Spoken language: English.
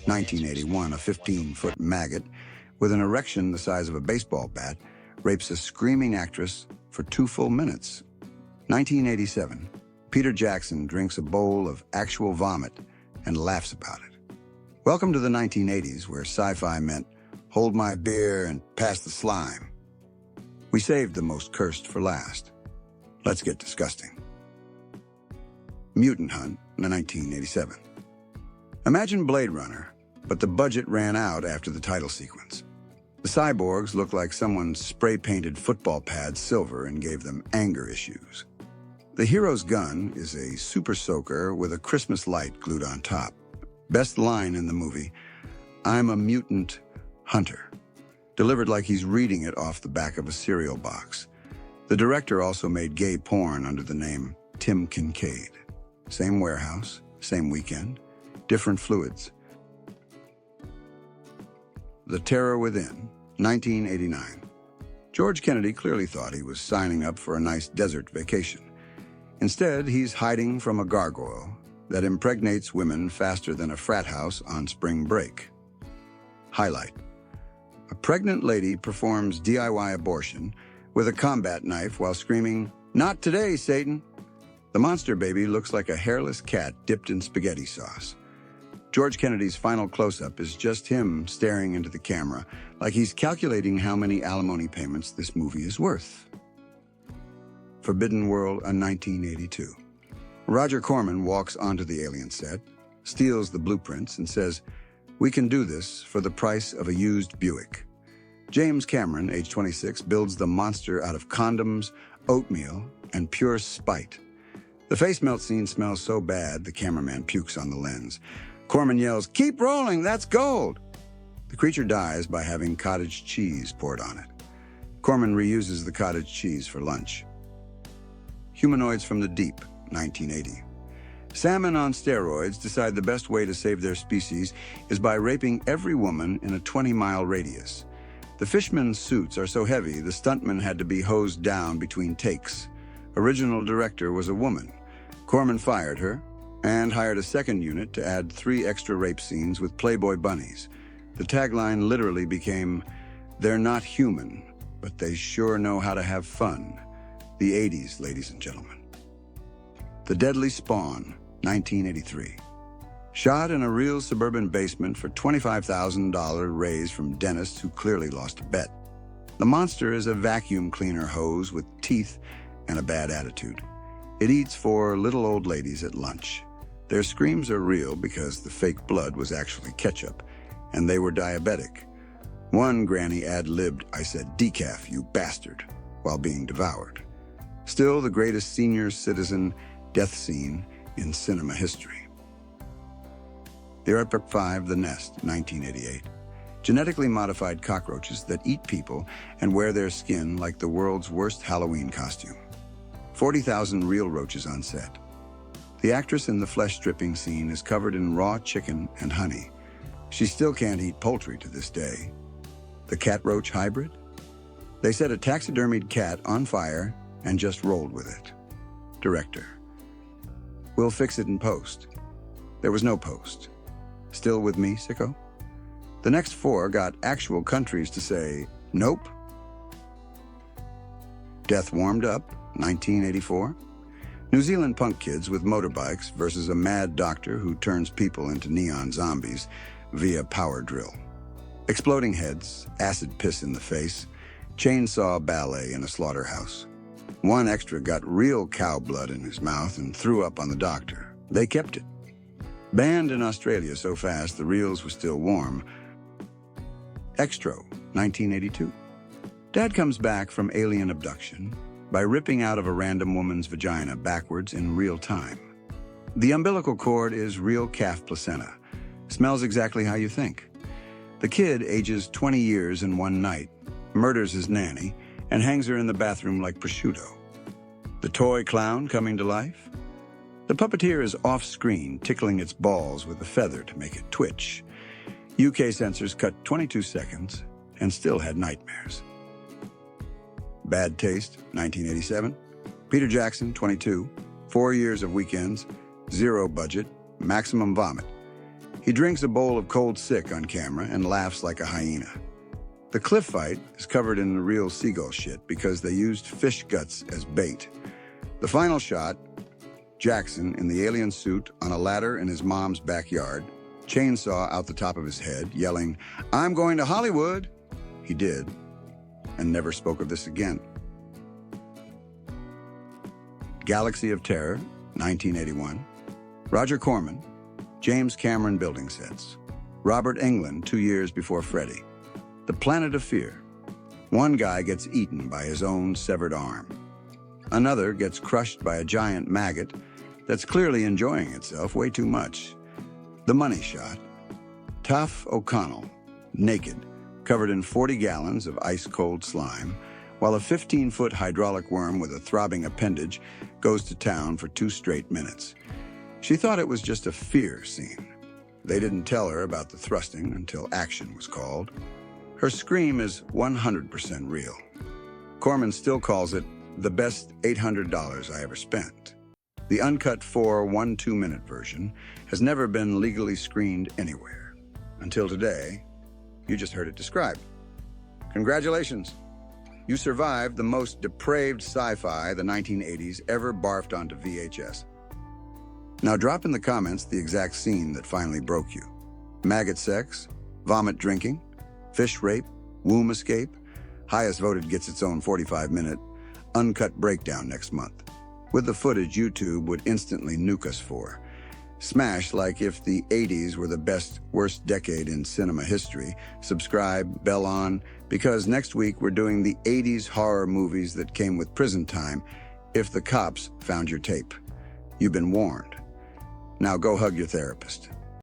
1981, a 15-foot maggot with an erection the size of a baseball bat rapes a screaming actress for 2 full minutes. 1987, Peter Jackson drinks a bowl of actual vomit and laughs about it. Welcome to the 1980s, where sci-fi meant hold my beer and pass the slime. We saved the most cursed for last. Let's get disgusting. Mutant Hunt, 1987. Imagine Blade Runner, but the budget ran out after the title sequence. The cyborgs look like someone spray-painted football pads silver and gave them anger issues. The hero's gun is a super soaker with a Christmas light glued on top. Best line in the movie, "I'm a mutant hunter," delivered like he's reading it off the back of a cereal box. The director also made gay porn under the name Tim Kincaid. Same warehouse, same weekend, different fluids. The Terror Within, 1989. George Kennedy clearly thought he was signing up for a nice desert vacation. Instead, he's hiding from a gargoyle that impregnates women faster than a frat house on spring break. Highlight: a pregnant lady performs DIY abortion with a combat knife while screaming, "Not today, Satan!" The monster baby looks like a hairless cat dipped in spaghetti sauce. George Kennedy's final close-up is just him staring into the camera, like he's calculating how many alimony payments this movie is worth. Forbidden World, a 1982. Roger Corman walks onto the alien set, steals the blueprints, and says, "We can do this for the price of a used Buick." James Cameron, age 26, builds the monster out of condoms, oatmeal, and pure spite. The face melt scene smells so bad, the cameraman pukes on the lens. Corman yells, "Keep rolling, that's gold!" The creature dies by having cottage cheese poured on it. Corman reuses the cottage cheese for lunch. Humanoids from the Deep, 1980. Salmon on steroids decide the best way to save their species is by raping every woman in a 20-mile radius. The fishmen's suits are so heavy, the stuntman had to be hosed down between takes. Original director was a woman. Corman fired her and hired a second unit to add 3 extra rape scenes with Playboy bunnies. The tagline literally became, "They're not human, but they sure know how to have fun." The 80s, ladies and gentlemen. The Deadly Spawn, 1983. Shot in a real suburban basement for $25,000 raised from dentists who clearly lost a bet. The monster is a vacuum cleaner hose with teeth and a bad attitude. It eats 4 little old ladies at lunch. Their screams are real because the fake blood was actually ketchup, and they were diabetic. One granny ad-libbed, "I said decaf, you bastard," while being devoured. Still the greatest senior citizen death scene in cinema history. The Epic 5, The Nest, 1988. Genetically modified cockroaches that eat people and wear their skin like the world's worst Halloween costume. 40,000 real roaches on set. The actress in the flesh-stripping scene is covered in raw chicken and honey. She still can't eat poultry to this day. The cat-roach hybrid? They set a taxidermied cat on fire and just rolled with it. Director: "We'll fix it in post." There was no post. Still with me, sicko? The next 4 got actual countries to say, nope. Death Warmed Up, 1984. New Zealand punk kids with motorbikes versus a mad doctor who turns people into neon zombies via power drill. Exploding heads, acid piss in the face, chainsaw ballet in a slaughterhouse. One extra got real cow blood in his mouth and threw up on the doctor. They kept it. Banned in Australia so fast the reels were still warm. Extro, 1982. Dad comes back from alien abduction by ripping out of a random woman's vagina backwards in real time. The umbilical cord is real calf placenta. Smells exactly how you think. The kid ages 20 years in one night, murders his nanny, and hangs her in the bathroom like prosciutto. The toy clown coming to life? The puppeteer is off-screen, tickling its balls with a feather to make it twitch. UK censors cut 22 seconds and still had nightmares. Bad Taste, 1987. Peter Jackson, 22. 4 years of weekends, 0 budget, maximum vomit. He drinks a bowl of cold sick on camera and laughs like a hyena. The cliff fight is covered in the real seagull shit because they used fish guts as bait. The final shot, Jackson in the alien suit on a ladder in his mom's backyard, chainsaw out the top of his head, yelling, "I'm going to Hollywood!" He did, and never spoke of this again. Galaxy of Terror, 1981. Roger Corman, James Cameron building sets. Robert Englund, 2 years before Freddy. The Planet of Fear. One guy gets eaten by his own severed arm. Another gets crushed by a giant maggot that's clearly enjoying itself way too much. The Money Shot. Tough O'Connell, naked, covered in 40 gallons of ice-cold slime, while a 15-foot hydraulic worm with a throbbing appendage goes to town for 2 straight minutes. She thought it was just a fear scene. They didn't tell her about the thrusting until action was called. Her scream is 100% real. Corman still calls it the best $800 I ever spent. The uncut 4 1-2-minute version has never been legally screened anywhere. Until today, you just heard it described. Congratulations. You survived the most depraved sci-fi the 1980s ever barfed onto VHS. Now drop in the comments the exact scene that finally broke you. Maggot sex, vomit drinking, fish rape, womb escape. Highest voted gets its own 45-minute uncut breakdown next month, with the footage YouTube would instantly nuke us for. Smash like if the 80s were the best, worst decade in cinema history. Subscribe, bell on, because next week we're doing the 80s horror movies that came with prison time if the cops found your tape. You've been warned. Now go hug your therapist.